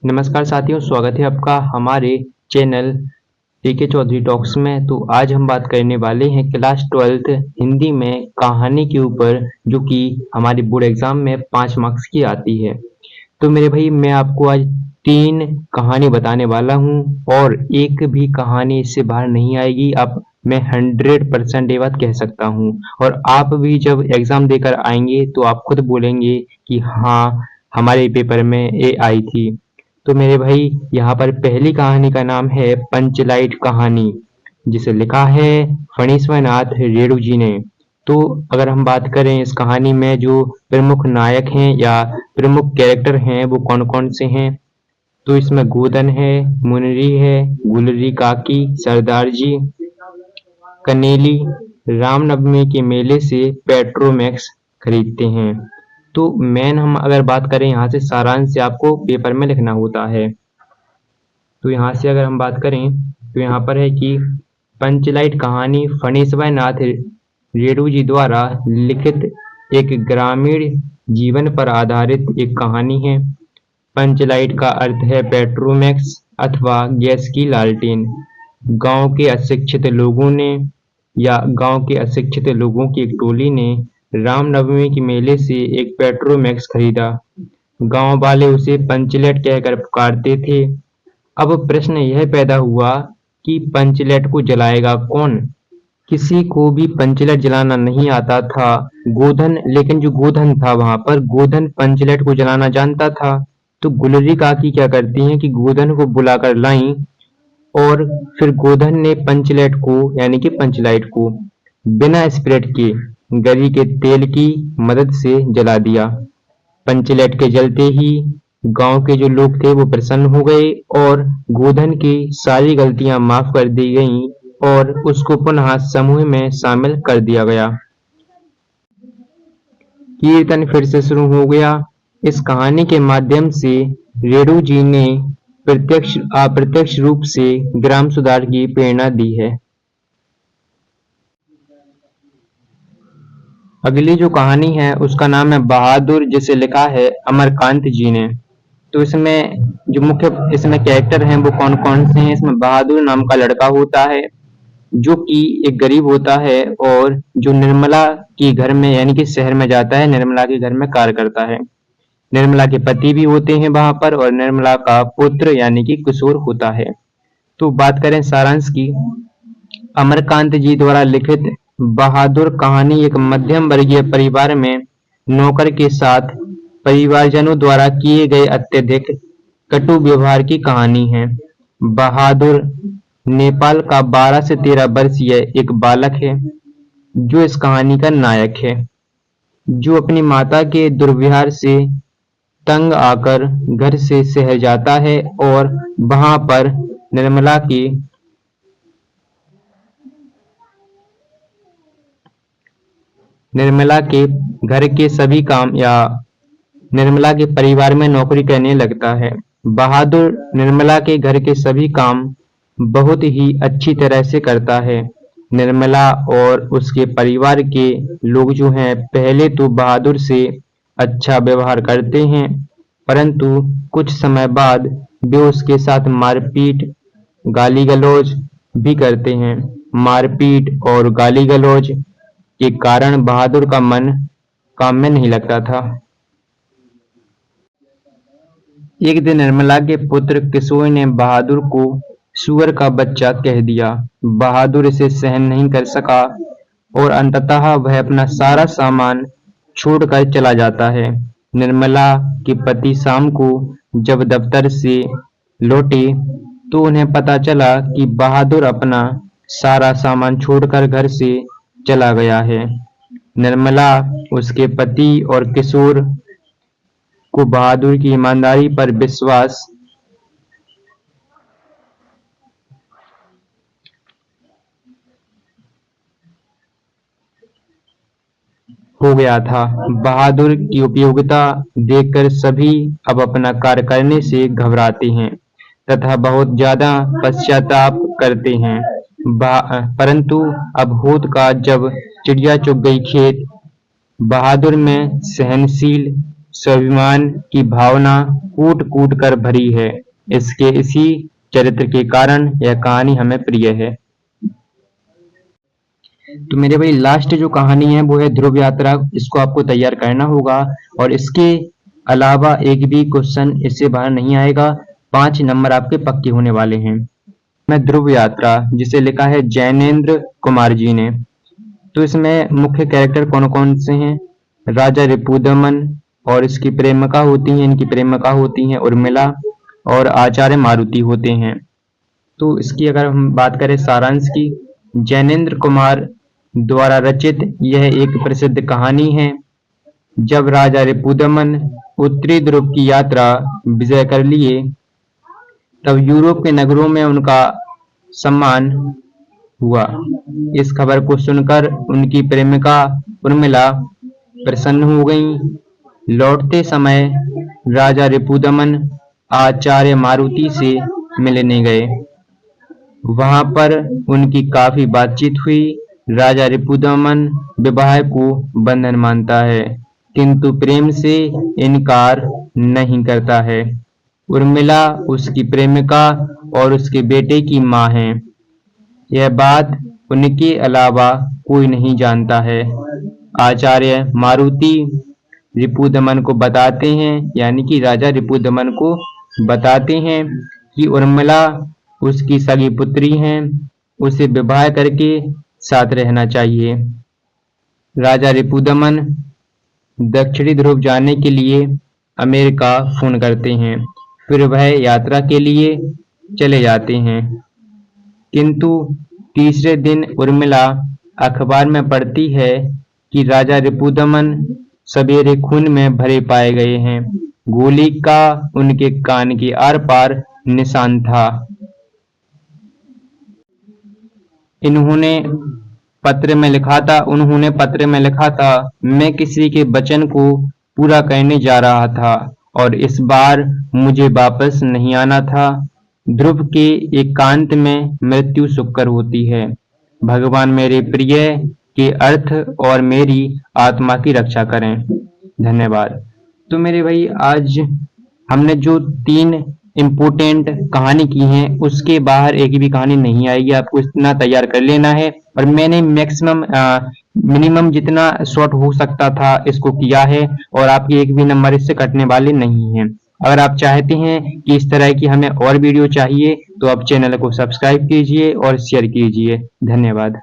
नमस्कार साथियों, स्वागत है आपका हमारे चैनल पीके चौधरी टॉक्स में। तो आज हम बात करने वाले हैं क्लास 12th हिंदी में कहानी के ऊपर, जो कि हमारे बोर्ड एग्जाम में 5 मार्क्स की आती है। तो मेरे भाई, मैं आपको आज 3 कहानी बताने वाला हूं और एक भी कहानी इससे बाहर नहीं आएगी। अब मैं 100% ये बात कह सकता हूं। और आप भी जब एग्जाम देकर आएंगे तो आप खुद बोलेंगे कि हाँ, हमारे पेपर में ये आई थी। तो मेरे भाई, यहाँ पर पहली कहानी का नाम है पंचलाइट कहानी, जिसे लिखा है फणीश्वरनाथ रेणु जी ने। तो अगर हम बात करें इस कहानी में जो प्रमुख नायक हैं या प्रमुख कैरेक्टर हैं वो कौन कौन से हैं, तो इसमें गोदन है, मुनरी है, गुलरी काकी, सरदार जी, कनेली रामनवमी के मेले से पेट्रोमैक्स खरीदते हैं। तो मेन हम अगर बात करें यहाँ से सारांश से आपको पेपर में लिखना होता है। तो यहाँ से अगर हम बात करें तो यहाँ पर है कि पंचलाइट कहानी फणीश्वर नाथ रेणु जी द्वारा लिखित एक ग्रामीण जीवन पर आधारित एक कहानी है। पंचलाइट का अर्थ है पेट्रोमैक्स अथवा गैस की लालटेन। गांव के अशिक्षित लोगों की एक टोली ने रामनवमी के मेले से एक पेट्रोमैक्स खरीदा। गांव वाले उसे पंचलेट कहकर पुकारते थे। अब प्रश्न यह पैदा हुआ कि पंचलेट को जलाएगा कौन? किसी को भी पंचलेट जलाना नहीं आता था। लेकिन जो गोधन था वहां पर, गोधन पंचलेट को जलाना जानता था। तो गुलरी काकी क्या करती हैं कि गोधन को बुलाकर लाई और फिर गोधन ने पंचलेट को यानी कि पंचलाइट को बिना स्पिरिट के गरी के तेल की मदद से जला दिया। पंचलेट के जलते ही गांव के जो लोग थे वो प्रसन्न हो गए और गोधन की सारी गलतियां माफ कर दी गईं और उसको पुनः समूह में शामिल कर दिया गया। कीर्तन फिर से शुरू हो गया। इस कहानी के माध्यम से रेणु जी ने प्रत्यक्ष अप्रत्यक्ष रूप से ग्राम सुधार की प्रेरणा दी है। अगली जो कहानी है उसका नाम है बहादुर, जिसे लिखा है अमरकांत जी ने। तो इसमें कैरेक्टर हैं वो कौन कौन से हैं? इसमें बहादुर नाम का लड़का होता है जो कि एक गरीब होता है और जो निर्मला के घर में यानी कि शहर में जाता है, निर्मला के घर में कार्य करता है। निर्मला के पति भी होते हैं वहां पर और निर्मला का पुत्र यानी कि किशोर होता है। तो बात करें सारांश की, अमरकांत जी द्वारा लिखित बहादुर कहानी एक मध्यम वर्गीय परिवार में नौकर के साथ परिवारजनों द्वारा किए गए अत्यधिक कटु व्यवहार की कहानी है। बहादुर नेपाल का 12 से 13 वर्षीय एक बालक है जो इस कहानी का नायक है, जो अपनी माता के दुर्व्यवहार से तंग आकर घर से शहर जाता है और वहां पर निर्मला की निर्मला के घर के सभी काम या निर्मला के परिवार में नौकरी करने लगता है। बहादुर निर्मला के घर के सभी काम बहुत ही अच्छी तरह से करता है। निर्मला और उसके परिवार के लोग जो हैं पहले तो बहादुर से अच्छा व्यवहार करते हैं, परंतु कुछ समय बाद वे उसके साथ मारपीट गाली गलौज भी करते हैं। मारपीट और गाली गलौज के कारण बहादुर का मन काम में नहीं लगता था। एक दिन निर्मला के पुत्र किशोर ने बहादुर को सुअर का बच्चा कह दिया। बहादुर इसे सहन नहीं कर सका और अंततः वह अपना सारा सामान छोड़कर चला जाता है। निर्मला के पति शाम को जब दफ्तर से लौटे तो उन्हें पता चला कि बहादुर अपना सारा सामान छोड़कर घर से चला गया है। निर्मला, उसके पति और किशोर को बहादुर की ईमानदारी पर विश्वास हो गया था। बहादुर की उपयोगिता देखकर सभी अब अपना कार्य करने से घबराते हैं तथा बहुत ज्यादा पश्चाताप करते हैं। परंतु अब होत का जब चिड़िया चुग गई खेत, बहादुर में सहनशील स्वाभिमान की भावना कूट कूट कर भरी है। इसके इसी चरित्र के कारण यह कहानी हमें प्रिय है। तो मेरे भाई लास्ट जो कहानी है वो है ध्रुव यात्रा। इसको आपको तैयार करना होगा और इसके अलावा एक भी क्वेश्चन इससे बाहर नहीं आएगा। 5 नंबर आपके पक्के होने वाले हैं। मैं ध्रुव यात्रा जिसे लिखा है जैनेन्द्र कुमार जी ने। तो इसमें मुख्य कैरेक्टर कौन कौन से हैं? राजा रिपुदमन और इसकी प्रेमिका होती हैं, इनकी प्रेमिका होती हैं उर्मिला, और आचार्य मारुति होते हैं। तो इसकी अगर हम बात करें सारांश की, जैनेन्द्र कुमार द्वारा रचित यह एक प्रसिद्ध कहानी है। जब राजा रिपुदमन उत्तरी ध्रुव की यात्रा विजय कर लिए तब यूरोप के नगरों में उनका सम्मान हुआ। इस खबर को सुनकर उनकी प्रेमिका उर्मिला प्रसन्न हो गईं। लौटते समय राजा रिपुदमन आचार्य मारुति से मिलने गए। वहां पर उनकी काफी बातचीत हुई। राजा रिपुदमन विवाह को बंधन मानता है किंतु प्रेम से इनकार नहीं करता है। उर्मिला उसकी प्रेमिका और उसके बेटे की मां है। यह बात उनके अलावा कोई नहीं जानता है। आचार्य मारुति रिपुदमन को बताते हैं, यानी कि राजा रिपुदमन को बताते हैं कि उर्मिला उसकी सगी पुत्री हैं, उसे विवाह करके साथ रहना चाहिए। राजा रिपुदमन दक्षिणी ध्रुव जाने के लिए अमेरिका फोन करते हैं। फिर वह यात्रा के लिए चले जाते हैं। किंतु तीसरे दिन उर्मिला अखबार में पढ़ती है कि राजा रिपुदमन सवेरे खून में भरे पाए गए हैं। गोली का उनके कान के आर पार निशान था। उन्होंने पत्र में लिखा था, मैं किसी के वचन को पूरा करने जा रहा था और इस बार मुझे वापस नहीं आना था। ध्रुव के एकांत में मृत्यु सुखकर होती है। भगवान मेरे प्रिय के अर्थ और मेरी आत्मा की रक्षा करें। धन्यवाद। तो मेरे भाई आज हमने जो 3 इम्पोर्टेंट कहानी की है उसके बाहर एक भी कहानी नहीं आएगी। आपको इतना तैयार कर लेना है और मैंने मिनिमम जितना शॉर्ट हो सकता था इसको किया है और आपके एक भी नंबर इससे कटने वाले नहीं हैं। अगर आप चाहते हैं कि इस तरह की हमें और वीडियो चाहिए तो आप चैनल को सब्सक्राइब कीजिए और शेयर कीजिए। धन्यवाद।